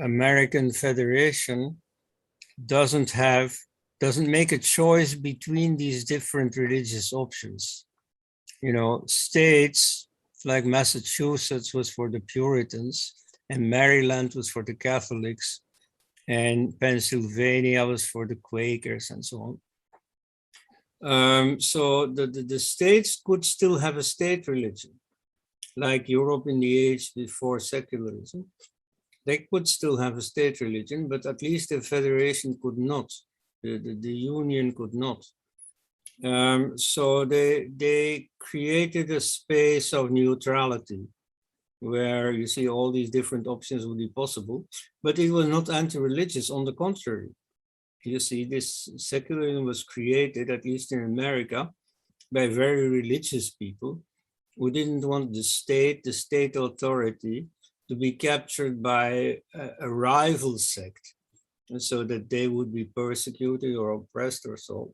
American Federation doesn't make a choice between these different religious options. States like Massachusetts was for the Puritans, and Maryland was for the Catholics, and Pennsylvania was for the Quakers, and so on. So the states could still have a state religion, like Europe in the age before secularism. They could still have a state religion, but at least the federation could not. The union could not. So they created a space of neutrality where you see all these different options would be possible, but it was not anti-religious. On the contrary, you see, this secularism was created, at least in America, by very religious people who didn't want the state authority, to be captured by a rival sect, and so that they would be persecuted or oppressed or so.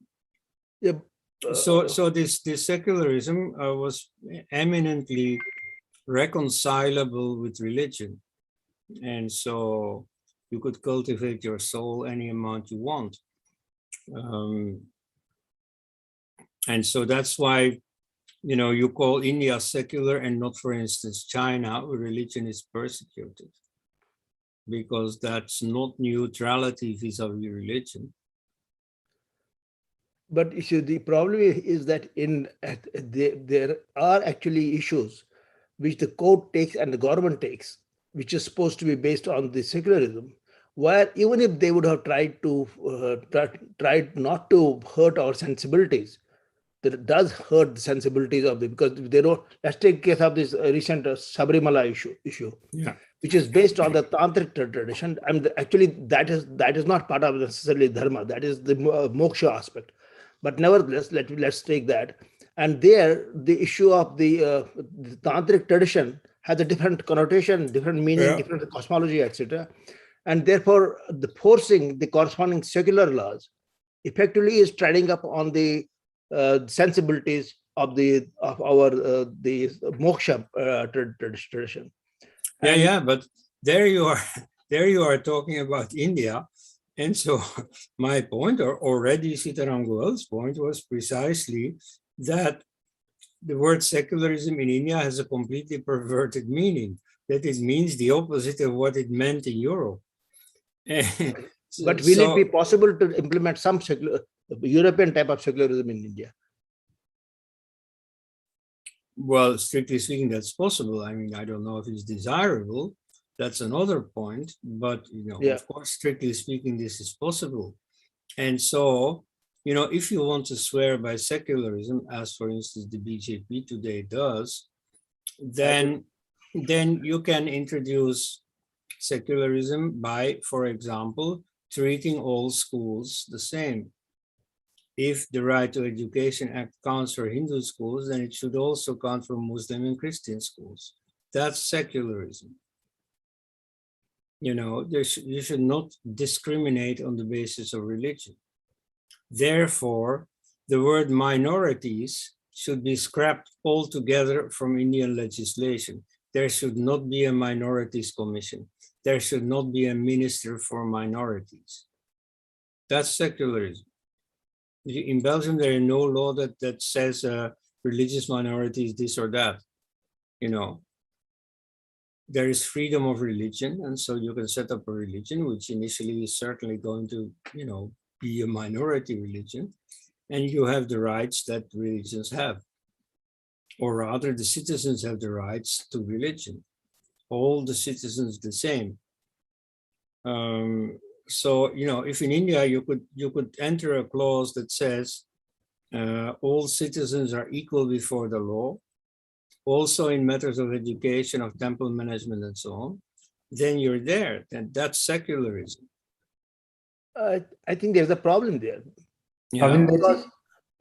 Yep. So this secularism was eminently reconcilable with religion, and so You could cultivate your soul any amount you want. And so that's why, you call India secular and not, for instance, China, where religion is persecuted, because that's not neutrality vis-a-vis religion. But you see, the problem is that there are actually issues which the court takes and the government takes, which is supposed to be based on the secularism, where even if they would have tried not to hurt our sensibilities, that does hurt the sensibilities of because they don't. Let's take case of this recent Sabrimala issue, Yeah. which is based on the tantric tradition. And actually, that is not part of necessarily dharma. That is the moksha aspect. But nevertheless, let's take that. And there, the issue of the tantric tradition has a different connotation, different meaning, different cosmology, etc. And therefore, the forcing the corresponding secular laws effectively is treading up on the sensibilities of the moksha tradition. Yeah, but there you are talking about India. And so my point, or already Sitaram Goel's point, was precisely that the word secularism in India has a completely perverted meaning, that it means the opposite of what it meant in Europe. But will it be possible to implement some European type of secularism in India? Well, strictly speaking, that's possible. I mean, I don't know if it's desirable. That's another point. But, of course, strictly speaking, this is possible. And so, if you want to swear by secularism, as for instance, the BJP today does, then you can introduce secularism by, for example, treating all schools the same. If the Right to Education Act counts for Hindu schools, then it should also count for Muslim and Christian schools. That's secularism. You should not discriminate on the basis of religion. Therefore, the word minorities should be scrapped altogether from Indian legislation. There should not be a minorities commission. There should not be a minister for minorities. That's secularism. In Belgium, there is no law that says religious minorities this or that. There is freedom of religion, and so you can set up a religion, which initially is certainly going to, be a minority religion, and you have the rights that religions have. Or rather, the citizens have the rights to religion. All the citizens the same. So, if in India you could enter a clause that says all citizens are equal before the law, also in matters of education, of temple management, and so on, then you're there. And that's secularism. I think there's a problem there.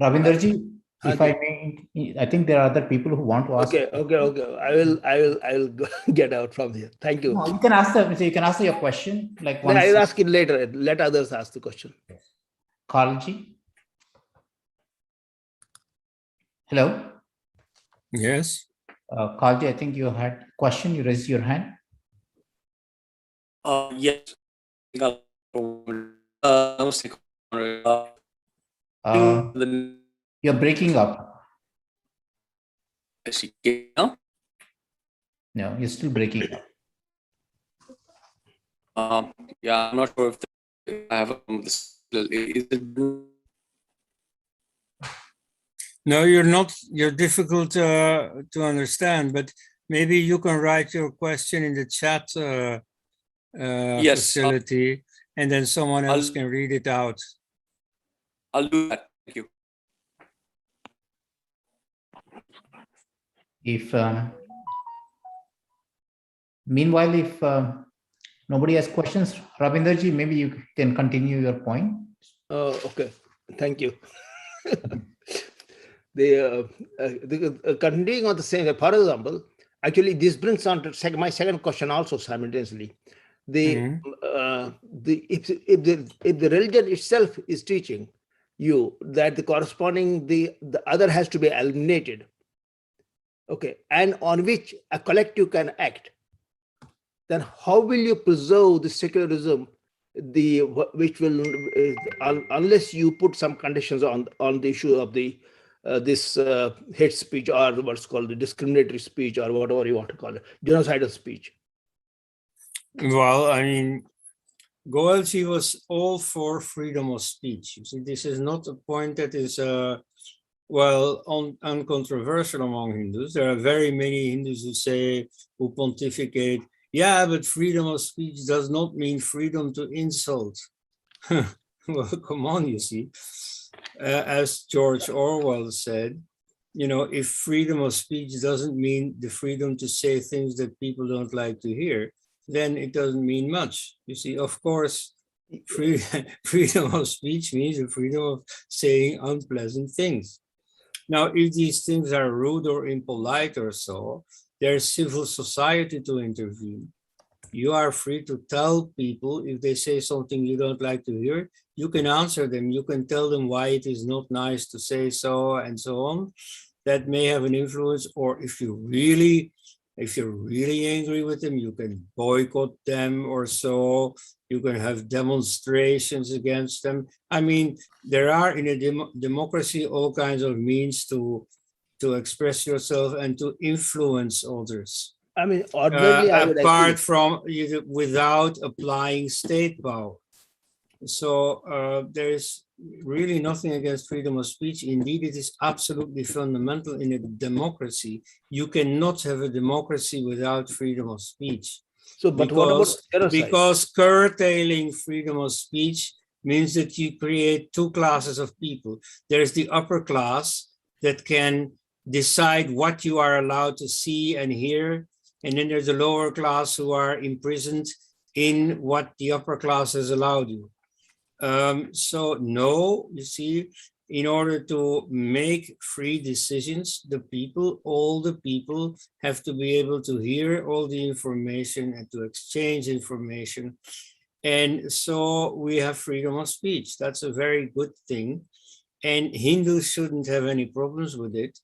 Ravinderji, if I may, I think there are other people who want to ask. Okay. I will get out from here. Thank you. No, you can ask your question. Like I will ask it later. Let others ask the question. Karlji. Hello. Yes. Karlji, I think you had a question. You raised your hand. Yes. You're breaking up. No, you're still breaking up. Yeah, I'm not sure if I have this. Is it? No, you're not. You're difficult to understand, but maybe you can write your question in the chat facility, and then someone else can read it out. I'll do that. Thank you. If meanwhile, if nobody has questions, Ravinderji, maybe you can continue your point. Okay, thank you. Continuing on the same, for example, actually this brings on to my second question also simultaneously. If the religion itself is teaching you that the corresponding the other has to be eliminated, okay, and on which a collective can act, then how will you preserve the secularism, which will unless you put some conditions on the issue of the this hate speech, or what's called the discriminatory speech, or whatever you want to call it, genocidal speech? Well, I mean, Goel, she was all for freedom of speech. You see, this is not a point that is uncontroversial among Hindus. There are very many Hindus who pontificate, yeah, but freedom of speech does not mean freedom to insult. Well, come on, you see. As George Orwell said, you know, if freedom of speech doesn't mean the freedom to say things that people don't like to hear, then it doesn't mean much. You see, of course, freedom of speech means the freedom of saying unpleasant things. Now, if these things are rude or impolite or so, there's civil society to intervene. You are free to tell people if they say something you don't like to hear. You can answer them. You can tell them why it is not nice to say so and so on. That may have an influence. Or if you're really angry with them, you can boycott them or so. You can have demonstrations against them. I mean, there are in a democracy all kinds of means to express yourself and to influence others. I mean, ordinarily, I would apart agree. from without applying state power. So there is really nothing against freedom of speech. Indeed, it is absolutely fundamental in a democracy. You cannot have a democracy without freedom of speech. So, but what about genocide? Because curtailing freedom of speech means that you create two classes of people. There's the upper class that can decide what you are allowed to see and hear. And then there's the lower class who are imprisoned in what the upper class has allowed you. So no, you see, in order to make free decisions, all the people have to be able to hear all the information and to exchange information. And so we have freedom of speech. That's a very good thing. And Hindus shouldn't have any problems with it.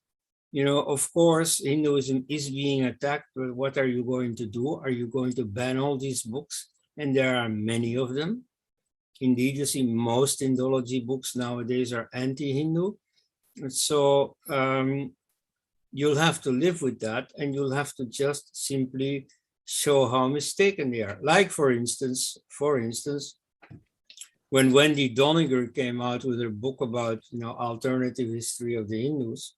You know, of course, Hinduism is being attacked, but what are you going to do? Are you going to ban all these books? And there are many of them. Indeed, you see most Indology books nowadays are anti-Hindu. So you'll have to live with that, and you'll have to just simply show how mistaken they are. Like, for instance, when Wendy Doniger came out with her book about, you know, alternative history of the Hindus,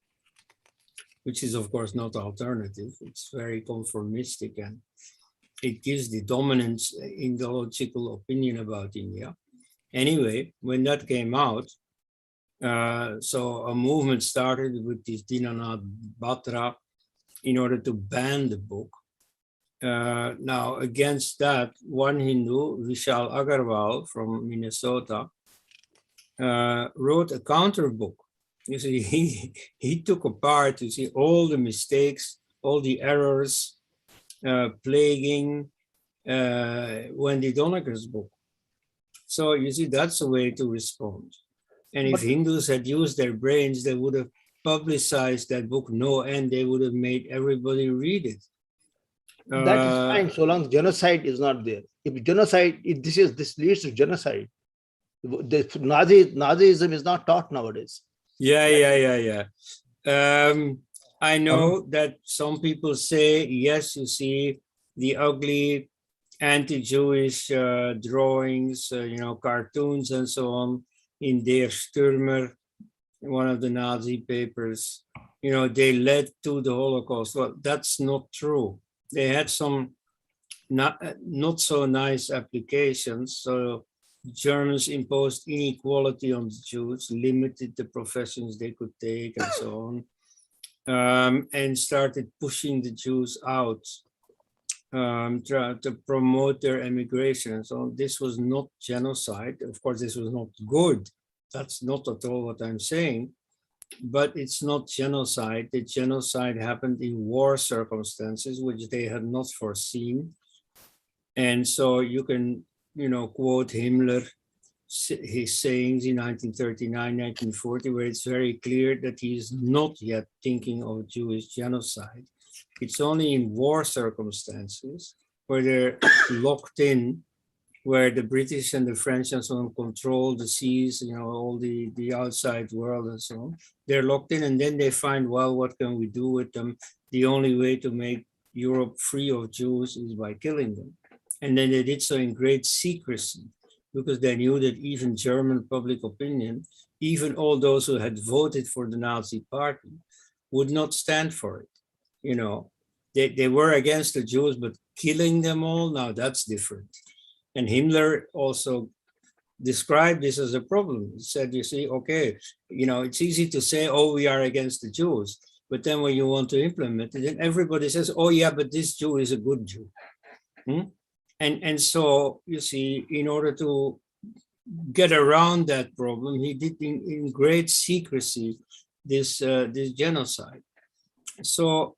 which is of course not alternative, it's very conformistic, and it gives the dominant Indological opinion about India. Anyway, when that came out, so a movement started with this Dinanath Batra in order to ban the book. Now, against that, one Hindu, Vishal Agarwal from Minnesota, wrote a counter book. You see, he took apart, you see, all the mistakes, all the errors plaguing Wendy Doniger's book. So you see, that's a way to respond. And if Hindus had used their brains, they would have publicized that book no end. They would have made everybody read it. That is fine, so long genocide is not there. If genocide, this leads to genocide. The Nazism is not taught nowadays. Yeah. I know that some people say, yes, you see the ugly anti-Jewish drawings, you know, cartoons and so on in Der Stürmer, one of the Nazi papers, you know, they led to the Holocaust. Well, that's not true. They had some not so nice applications. So Germans imposed inequality on the Jews, limited the professions they could take and so on, and started pushing the Jews out, to promote their emigration. So this was not genocide. Of course, this was not good. That's not at all what I'm saying, but it's not genocide. The genocide happened in war circumstances, which they had not foreseen. And so you can, you know, quote Himmler, his sayings in 1939, 1940, where it's very clear that he is not yet thinking of Jewish genocide. It's only in war circumstances where they're locked in, where the British and the French and so on control the seas, all the outside world and so on. They're locked in, and then they find, well, what can we do with them? The only way to make Europe free of Jews is by killing them. And then they did so in great secrecy, because they knew that even German public opinion, even all those who had voted for the Nazi party, would not stand for it. They were against the Jews, but killing them all, now that's different. And Himmler also described this as a problem. He said, you see, okay, it's easy to say, oh, we are against the Jews. But then when you want to implement it, then everybody says, oh, yeah, but this Jew is a good Jew. And so, you see, in order to get around that problem, he did in great secrecy this genocide. So,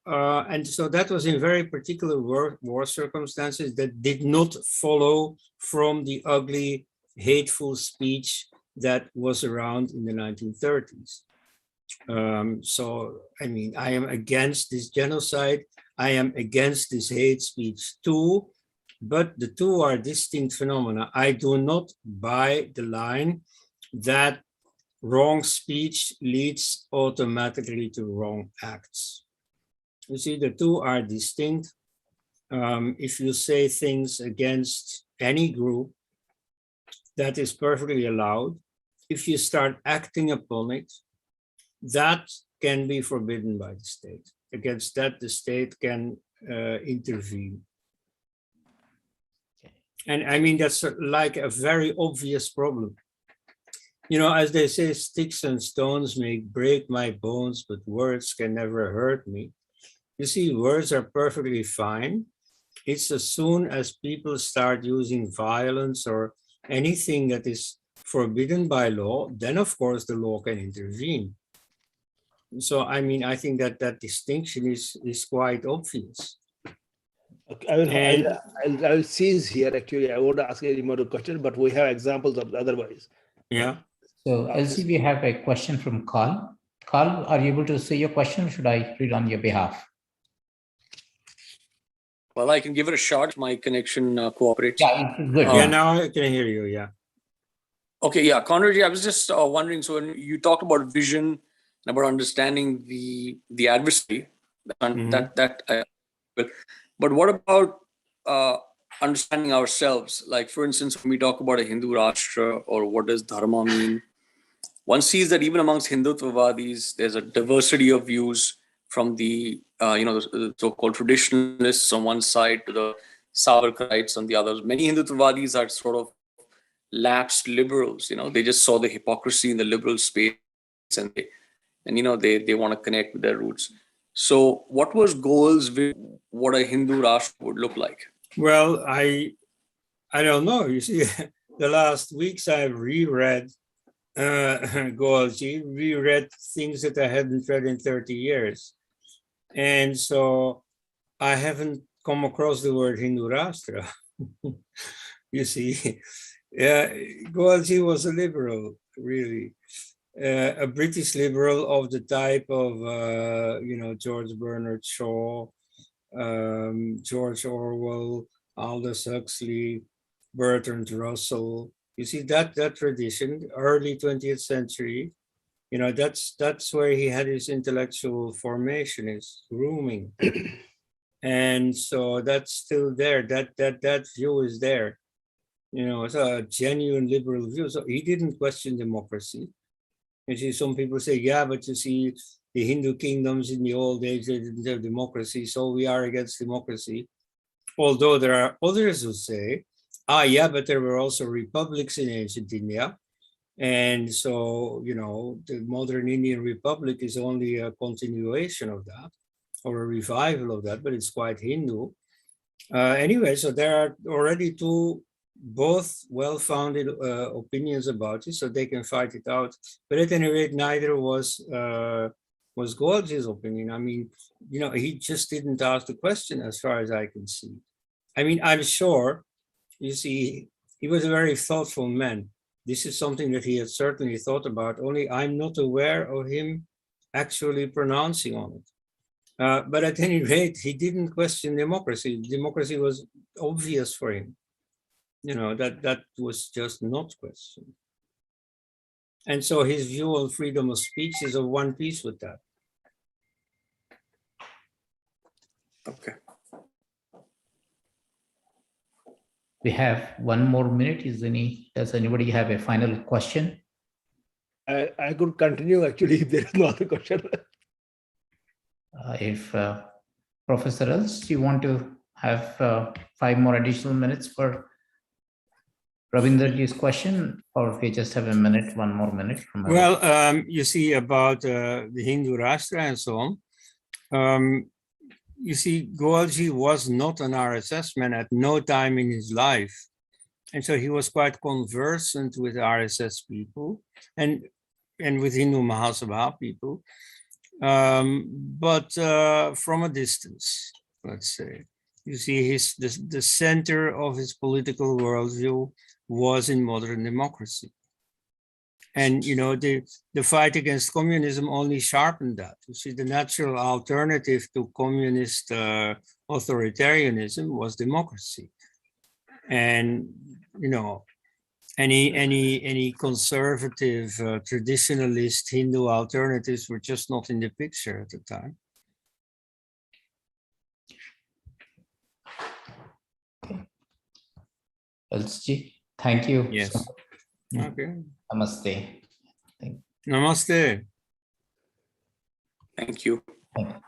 so that was in very particular war circumstances that did not follow from the ugly, hateful speech that was around in the 1930s. So, I mean, I am against this genocide. I am against this hate speech too, but the two are distinct phenomena. I do not buy the line that wrong speech leads automatically to wrong acts. You see, the two are distinct. If you say things against any group, that is perfectly allowed. If you start acting upon it, that can be forbidden by the state. Against that, the state can intervene. And I mean, that's like a very obvious problem. As they say, sticks and stones may break my bones, but words can never hurt me. You see, words are perfectly fine. It's as soon as people start using violence or anything that is forbidden by law, then of course the law can intervene. So, I mean, I think that distinction is quite obvious. Okay, I'll cease here. Actually, I won't ask any more questions, but we have examples of otherwise. Yeah. So, Elsie, we have a question from Carl. Carl, are you able to say your question? Or should I read on your behalf? Well, I can give it a shot. My connection cooperates. Yeah, it's good. Yeah, now I can hear you. Yeah. Okay, yeah, Conrad, I was just wondering. So when you talked about vision and about understanding the adversary, but what about understanding ourselves? Like, for instance, when we talk about a Hindu Rashtra or what does Dharma mean, one sees that even amongst Hindutvavadis, there's a diversity of views from the the so-called traditionalists on one side to the Savarkarites on the others. Many Hindutvavadis are sort of lapsed liberals. They just saw the hypocrisy in the liberal space, and they want to connect with their roots. So, what was Goel's vision? What a Hindu Rashtra would look like? Well, I don't know. You see, the last weeks I've reread Goelji, reread things that I hadn't read in 30 years. And so I haven't come across the word Hindu Rashtra. You see, Goelji was a liberal, really. A British liberal of the type of, George Bernard Shaw, George Orwell, Aldous Huxley, Bertrand Russell. You see that tradition, early 20th century, that's where he had his intellectual formation, his grooming. And so that's still there. That view is there. It's a genuine liberal view. So he didn't question democracy. You see, some people say, yeah, but you see, the Hindu kingdoms in the old days, they didn't have democracy, so we are against democracy. Although there are others who say, yeah, but there were also republics in ancient India. And so, the modern Indian Republic is only a continuation of that, or a revival of that, but it's quite Hindu. Anyway, so there are already two both well-founded opinions about it, so they can fight it out. But at any rate, neither was Goelji's opinion. I mean, he just didn't ask the question as far as I can see. I mean, I'm sure, you see, he was a very thoughtful man. This is something that he had certainly thought about, only I'm not aware of him actually pronouncing on it. But at any rate, he didn't question democracy. Democracy was obvious for him. That was just not questioned. And so his view on freedom of speech is of one piece with that. Okay. We have 1 more minute. Does anybody have a final question? I could continue actually if there is no other question. If Professor else, you want to have 5 more additional minutes for Ravinderji's question, or if we just have a minute, 1 more minute? Well, you see about the Hindu Rashtra and so on. You see, Goelji was not an RSS man at no time in his life. And so he was quite conversant with RSS people and with Hindu Mahasabha people, but from a distance, let's say. You see, the center of his political worldview was in modern democracy. And, the fight against communism only sharpened that. You see, the natural alternative to communist authoritarianism was democracy. And, any conservative, traditionalist Hindu alternatives were just not in the picture at the time. Elsji, thank you. Yes. Okay. Namaste. Namaste. Thank you. Thank you.